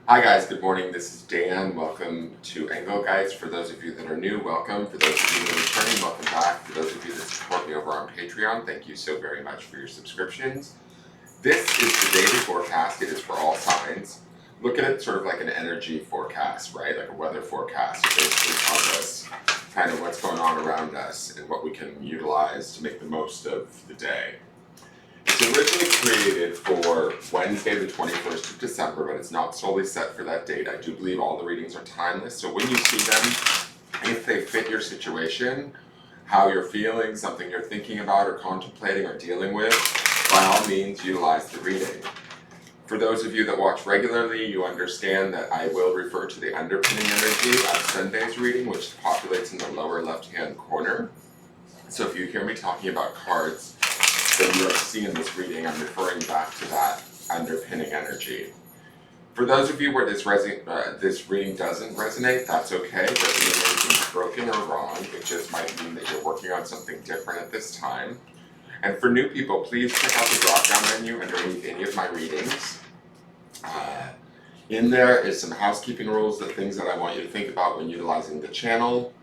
Hi guys, good morning. This is Dan. Welcome to Engelgeist. For those of you that are new, welcome. For those of you that are returning, welcome back. For those of you that support me over on Patreon, thank you so very much for your subscriptions. This is the daily forecast. It is for all signs. Look at it sort of like an energy forecast, right? Like a weather forecast. It basically tells us kind of what's going on around us and what we can utilize to make the most of the day. It's originally created for Wednesday, the 21st of December, but it's not solely set for that date. I do believe all the readings are timeless, so when you see them, if they fit your situation, how you're feeling, something you're thinking about or contemplating or dealing with, by all means, utilize the reading. For those of you that watch regularly, you understand that I will refer to the underpinning energy of Sunday's reading, which populates in the lower left-hand corner. So if you hear me talking about cards that you are seeing this reading, I'm referring back to that underpinning energy. For those of you where this reading doesn't resonate, that's okay. It doesn't mean anything's broken or wrong. It just might mean that you're working on something different at this time. And for new people, please check out the drop-down menu underneath any of my readings. In there is some housekeeping rules, the things that I want you to think about when utilizing the channel.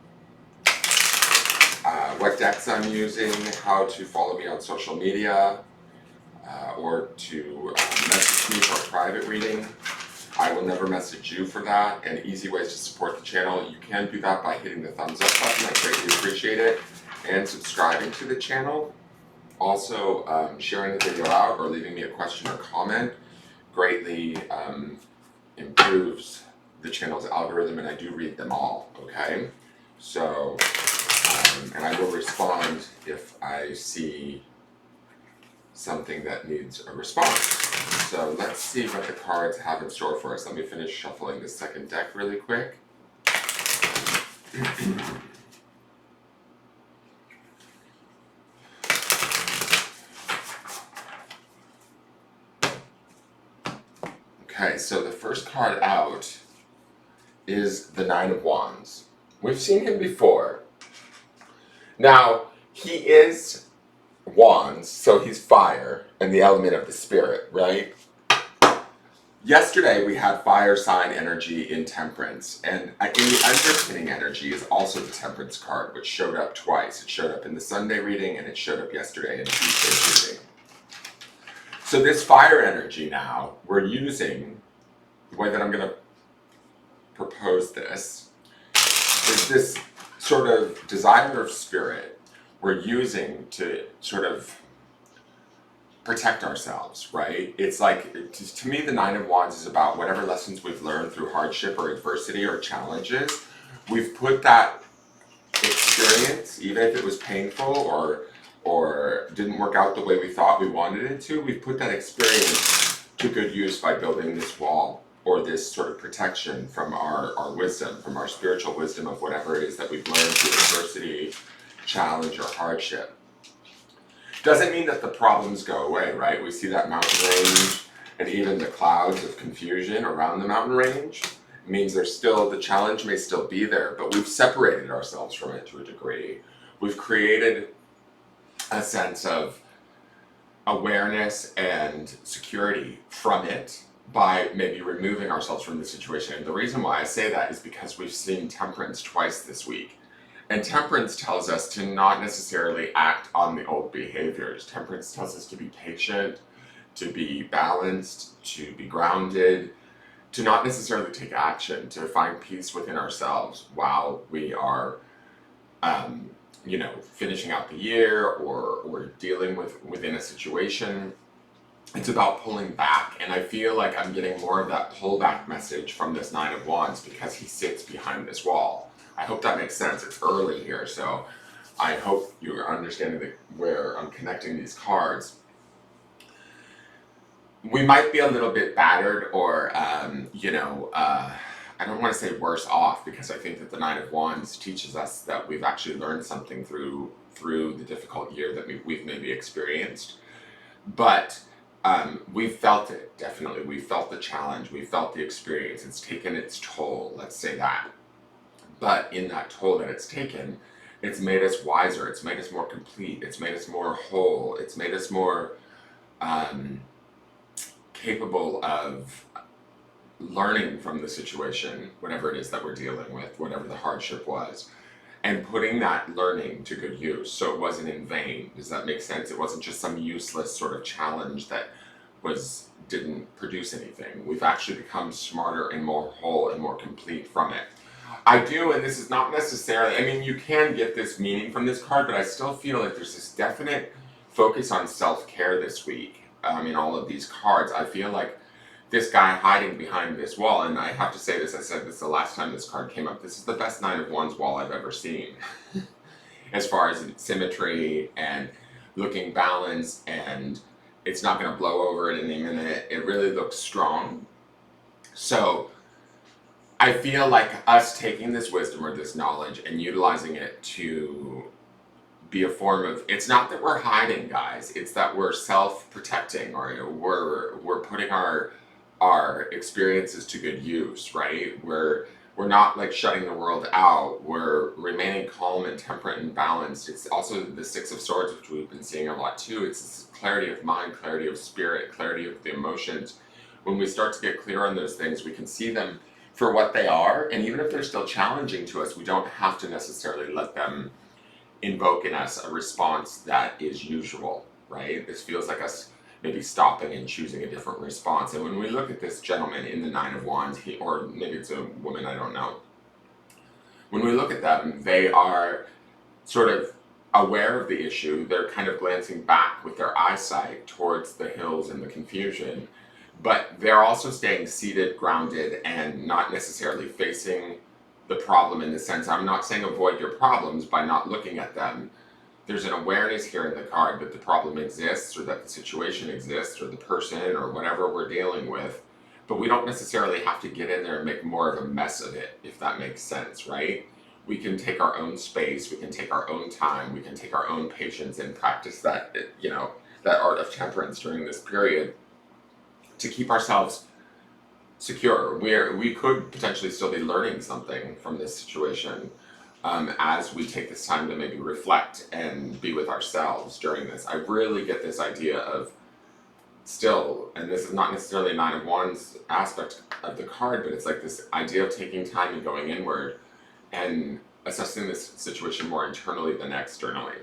What decks I'm using, how to follow me on social media, or to message me for a private reading. I will never message you for that, and easy ways to support the channel. You can do that by hitting the thumbs up button, I greatly appreciate it, and subscribing to the channel. Also, sharing the video out or leaving me a question or comment greatly improves the channel's algorithm, and I do read them all, okay? So, and I will respond if I see something that needs a response. So let's see what the cards have in store for us. Let me finish shuffling the second deck really quick. Okay, so the first card out is the Nine of Wands. We've seen him before. Now, he is wands, so he's fire and the element of the spirit, right? Yesterday we had fire sign energy in Temperance, and in the underpinning energy is also the Temperance card, which showed up twice. It showed up in the Sunday reading and it showed up yesterday in Tuesday's reading. So this fire energy now, we're using, the way that I'm going to propose this, is this sort of desire of spirit we're using to sort of protect ourselves, right? It's like, to me, the Nine of Wands is about whatever lessons we've learned through hardship or adversity or challenges. We've put that experience, even if it was painful or didn't work out the way we thought we wanted it to, we've put that experience to good use by building this wall or this sort of protection from our wisdom, from our spiritual wisdom of whatever it is that we've learned through adversity, challenge, or hardship. Doesn't mean that the problems go away, right? We see that mountain range and even the clouds of confusion around the mountain range. It means there's still, the challenge may still be there, but we've separated ourselves from it to a degree. We've created a sense of awareness and security from it by maybe removing ourselves from the situation. And the reason why I say that is because we've seen Temperance twice this week. And Temperance tells us to not necessarily act on the old behaviors. Temperance tells us to be patient, to be balanced, to be grounded, to not necessarily take action, to find peace within ourselves while we are, finishing out the year or dealing within a situation. It's about pulling back, and I feel like I'm getting more of that pullback message from this Nine of Wands because he sits behind this wall. I hope that makes sense. It's early here, so I hope you're understanding where I'm connecting these cards. We might be a little bit battered or, I don't want to say worse off, because I think that the Nine of Wands teaches us that we've actually learned something through the difficult year that we've maybe experienced. But we felt it, definitely. We felt the challenge. We felt the experience. It's taken its toll, let's say that. But in that toll that it's taken, it's made us wiser. It's made us more complete. It's made us more whole. It's made us more capable of learning from the situation, whatever it is that we're dealing with, whatever the hardship was, and putting that learning to good use. So it wasn't in vain. Does that make sense? It wasn't just some useless sort of challenge that didn't produce anything. We've actually become smarter and more whole and more complete from it. I do, and this is not necessarily, I mean, you can get this meaning from this card, but I still feel like there's this definite focus on self-care this week in all of these cards. I feel like this guy hiding behind this wall, and I have to say this, I said this the last time this card came up, this is the best Nine of Wands wall I've ever seen. As far as symmetry and looking balanced, and it's not going to blow over at any minute. It really looks strong. So I feel like us taking this wisdom or this knowledge and utilizing it to be a form of, it's not that we're hiding, guys, it's that we're self-protecting, or we're putting our experiences to good use, right? We're not like shutting the world out. We're remaining calm and temperate and balanced. It's also the Six of Swords, which we've been seeing a lot too. It's this clarity of mind, clarity of spirit, clarity of the emotions. When we start to get clear on those things, we can see them for what they are. And even if they're still challenging to us, we don't have to necessarily let them invoke in us a response that is usual, right? This feels like us maybe stopping and choosing a different response. And when we look at this gentleman in the Nine of Wands, or maybe it's a woman, I don't know. When we look at them, they are sort of aware of the issue. They're kind of glancing back with their eyesight towards the hills and the confusion, but they're also staying seated, grounded, and not necessarily facing the problem in the sense, I'm not saying avoid your problems by not looking at them. There's an awareness here in the card that the problem exists, or that the situation exists, or the person, or whatever we're dealing with. But we don't necessarily have to get in there and make more of a mess of it, if that makes sense, right? We can take our own space, we can take our own time, we can take our own patience and practice that, that art of temperance during this period to keep ourselves secure. We could potentially still be learning something from this situation. As we take this time to maybe reflect and be with ourselves during this. I really get this idea of still, and this is not necessarily a Nine of Wands aspect of the card, but it's like this idea of taking time and going inward and assessing this situation more internally than externally.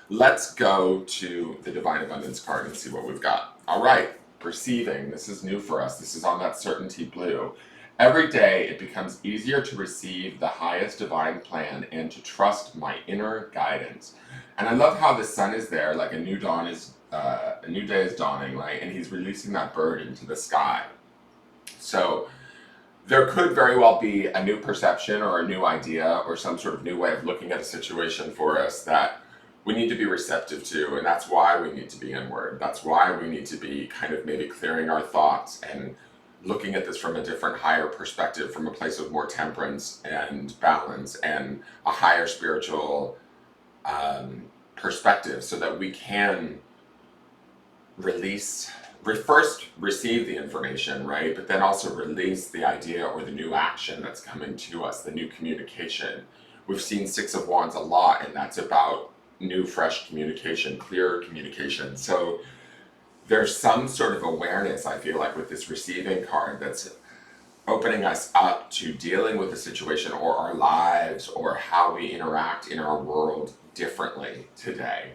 Let's go to the Divine Abundance card and see what we've got. All right, perceiving. This is new for us. This is on that certainty blue. Every day it becomes easier to receive the highest divine plan and to trust my inner guidance. And I love how the sun is there, like a new day is dawning, right? And he's releasing that bird into the sky. So there could very well be a new perception or a new idea or some sort of new way of looking at a situation for us that we need to be receptive to, and that's why we need to be inward. That's why we need to be kind of maybe clearing our thoughts and looking at this from a different, higher perspective, from a place of more temperance and balance and a higher spiritual perspective, so that we can first receive the information, right? But then also release the idea or the new action that's coming to us, the new communication. We've seen Six of Wands a lot, and that's about new, fresh communication, clearer communication. So there's some sort of awareness, I feel like, with this receiving card that's opening us up to dealing with the situation or our lives or how we interact in our world differently today.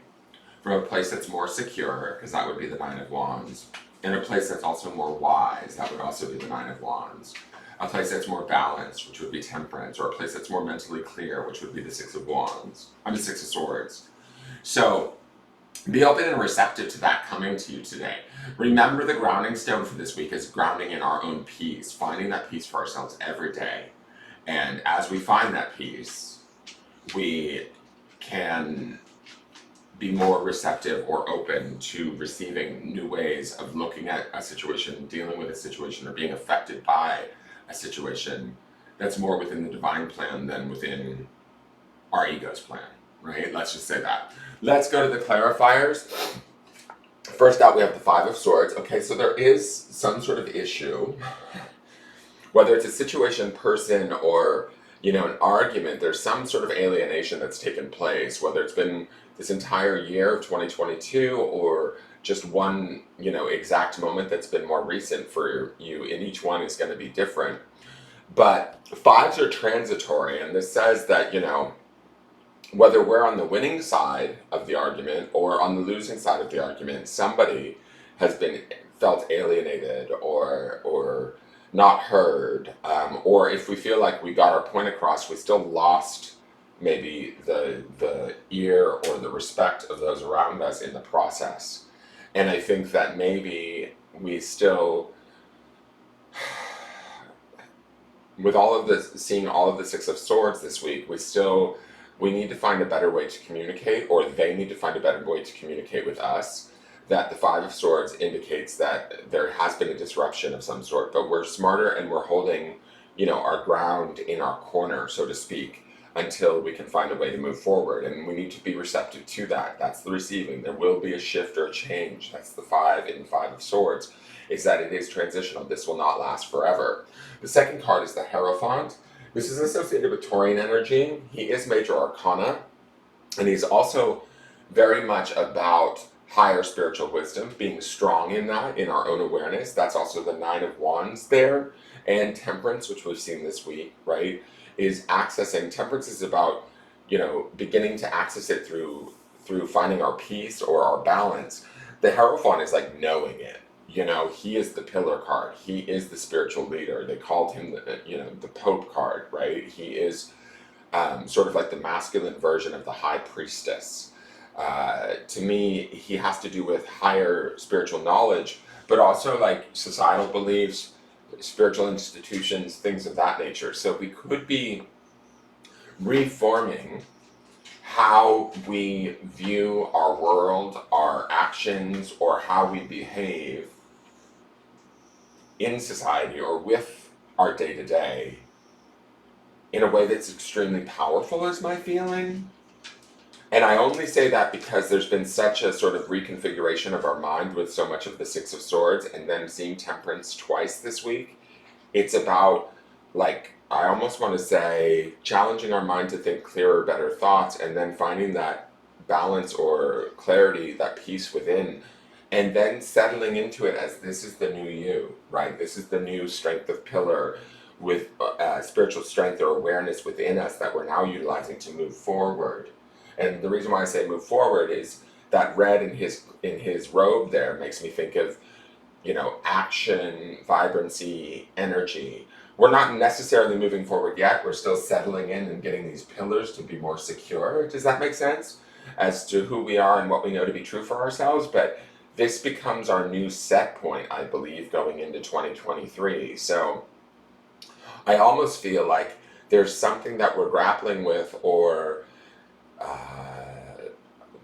From a place that's more secure, because that would be the Nine of Wands. In a place that's also more wise, that would also be the Nine of Wands. A place that's more balanced, which would be Temperance, or a place that's more mentally clear, which would be the Six of Swords. So be open and receptive to that coming to you today. Remember, the grounding stone for this week is grounding in our own peace, finding that peace for ourselves every day. And as we find that peace, we can be more receptive or open to receiving new ways of looking at a situation, dealing with a situation, or being affected by a situation that's more within the divine plan than within our ego's plan, right? Let's just say that. Let's go to the clarifiers. First out, we have the Five of Swords. Okay, so there is some sort of issue, whether it's a situation, person, or an argument. There's some sort of alienation that's taken place, whether it's been this entire year of 2022 or just one, exact moment that's been more recent for you, and each one is going to be different. But fives are transitory, and this says that, whether we're on the winning side of the argument or on the losing side of the argument, somebody has been felt alienated or not heard, or if we feel like we got our point across, we still lost maybe the ear or the respect of those around us in the process. And I think that maybe we still, with all of this, seeing all of the Six of Swords this week, we need to find a better way to communicate, or they need to find a better way to communicate with us. That the Five of Swords indicates that there has been a disruption of some sort, but we're smarter and we're holding, our ground in our corner, so to speak, until we can find a way to move forward. And we need to be receptive to that. That's the receiving. There will be a shift or a change. That's the Five in Five of Swords, is that it is transitional. This will not last forever. The second card is the Hierophant. This is associated with Taurian energy. He is Major Arcana, and he's also very much about higher spiritual wisdom, being strong in that, in our own awareness. That's also the Nine of Wands there, and Temperance, which we've seen this week, right, is accessing. Temperance is about, beginning to access it through finding our peace or our balance. The Hierophant is like knowing it. He is the pillar card. He is the spiritual leader. They called him the Pope card, right? He is sort of like the masculine version of the High Priestess. To me, he has to do with higher spiritual knowledge, but also like societal beliefs, spiritual institutions, things of that nature. So we could be reforming how we view our world, our actions, or how we behave in society or with our day-to-day in a way that's extremely powerful, is my feeling. And I only say that because there's been such a sort of reconfiguration of our mind with so much of the Six of Swords, and then seeing Temperance twice this week. It's about, like, I almost want to say, challenging our mind to think clearer, better thoughts, and then finding that balance or clarity, that peace within, and then settling into it as this is the new you, right? This is the new strength of pillar with spiritual strength or awareness within us that we're now utilizing to move forward. And the reason why I say move forward is that red in his robe there makes me think of, action, vibrancy, energy. We're not necessarily moving forward yet. We're still settling in and getting these pillars to be more secure. Does that make sense? As to who we are and what we know to be true for ourselves. But this becomes our new set point, I believe, going into 2023. So I almost feel like there's something that we're grappling with or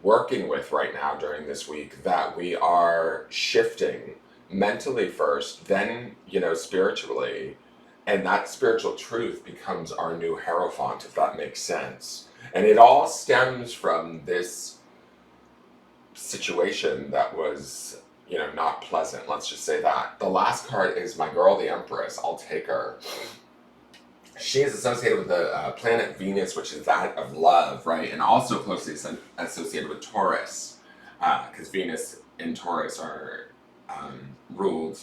working with right now during this week that we are shifting mentally first, then, spiritually. And that spiritual truth becomes our new Hierophant, if that makes sense. And it all stems from this situation that was, not pleasant. Let's just say that. The last card is my girl, the Empress. I'll take her. She is associated with the planet Venus, which is that of love, right? And also closely associated with Taurus, because Venus and Taurus are ruled.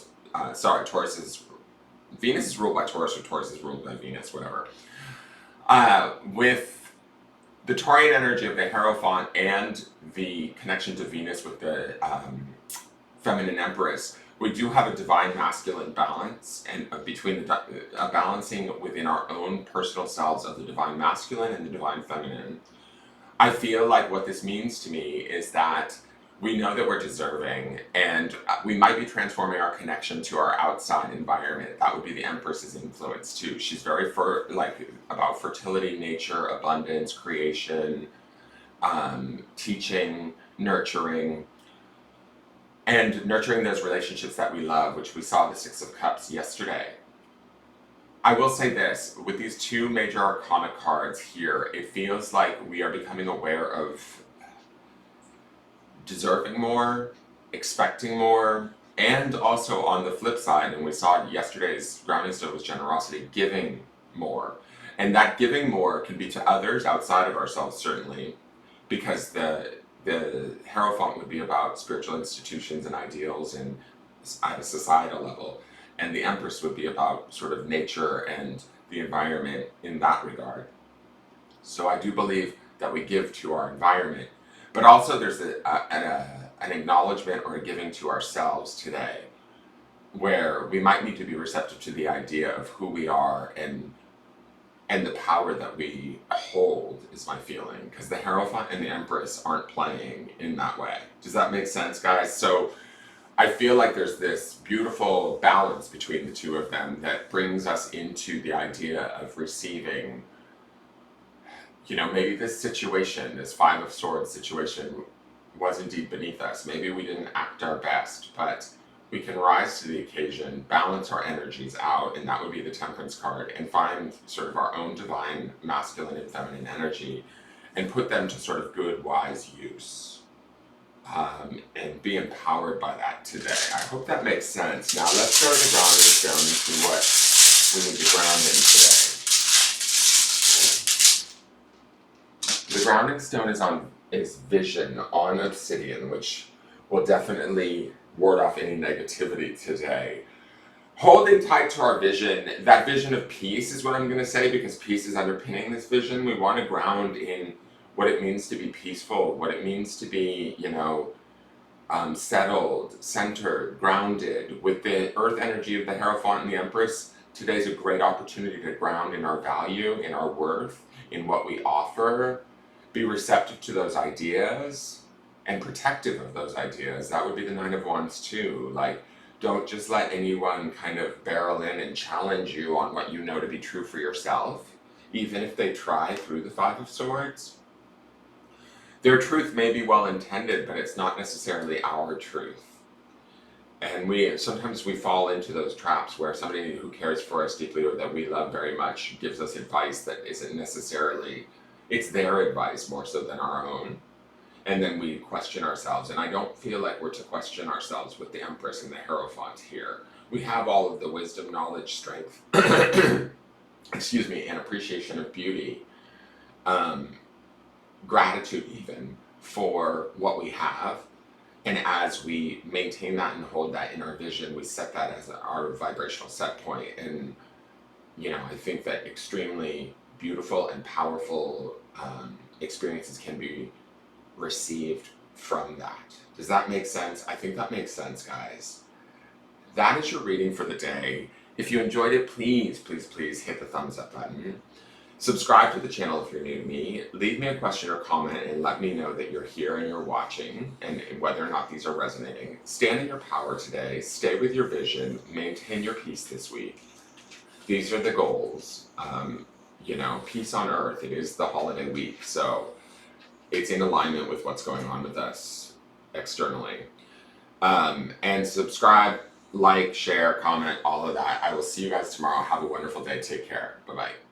Venus is ruled by Taurus, or Taurus is ruled by Venus, whatever. With the Taurian energy of the Hierophant and the connection to Venus with the feminine Empress, we do have a divine masculine balance, and between a balancing within our own personal selves of the divine masculine and the divine feminine. I feel like what this means to me is that we know that we're deserving, and we might be transforming our connection to our outside environment. That would be the Empress's influence too. She's very about fertility, nature, abundance, creation, teaching, nurturing, and nurturing those relationships that we love, which we saw the Six of Cups yesterday. I will say this, with these two major arcana cards here, it feels like we are becoming aware of deserving more, expecting more, and also on the flip side, and we saw yesterday's grounding stone was generosity, giving more. And that giving more can be to others outside of ourselves, certainly, because the the Hierophant would be about spiritual institutions and ideals and at a societal level, and the Empress would be about sort of nature and the environment in that regard. So I do believe that we give to our environment, but also there's an acknowledgement or a giving to ourselves today, where we might need to be receptive to the idea of who we are and the power that we hold, is my feeling, because the Hierophant and the Empress aren't playing in that way. Does that make sense, guys? So I feel like there's this beautiful balance between the two of them that brings us into the idea of receiving, you know, maybe this situation, this Five of Swords situation, was indeed beneath us. Maybe we didn't act our best, but we can rise to the occasion, balance our energies out, and that would be the Temperance card, and find sort of our own divine masculine and feminine energy and put them to sort of good, wise use. And be empowered by that today. I hope that makes sense. Now let's go to the grounding stone and see what we need to ground in today. The grounding stone is vision on obsidian, which will definitely ward off any negativity today. Holding tight to our vision, that vision of peace is what I'm going to say, because peace is underpinning this vision. We want to ground in what it means to be peaceful, what it means to be, you know, settled, centered, grounded. With the earth energy of the Hierophant and the Empress, today's a great opportunity to ground in our value, in our worth, in what we offer. Be receptive to those ideas and protective of those ideas. That would be the Nine of Wands too. Like, don't just let anyone kind of barrel in and challenge you on what you know to be true for yourself, even if they try through the Five of Swords. Their truth may be well intended, but it's not necessarily our truth. And sometimes we fall into those traps where somebody who cares for us deeply or that we love very much gives us advice that isn't necessarily, it's their advice more so than our own. And then we question ourselves. And I don't feel like we're to question ourselves with the Empress and the Hierophant here. We have all of the wisdom, knowledge, strength, excuse me, and appreciation of beauty. Gratitude even for what we have, and as we maintain that and hold that in our vision, we set that as our vibrational set point. And you know, I think that extremely beautiful and powerful experiences can be received from that. Does that make sense? I think that makes sense, guys. That is your reading for the day. If you enjoyed it, please hit the thumbs up button. Subscribe to the channel if you're new to me. Leave me a question or comment and let me know that you're here and you're watching and whether or not these are resonating. Stand in your power today. Stay with your vision. Maintain your peace this week. These are the goals. You know, peace on earth. It is the holiday week, so it's in alignment with what's going on with us externally. And subscribe, like, share, comment, all of that. I will see you guys tomorrow. Have a wonderful day. Take care. Bye-bye.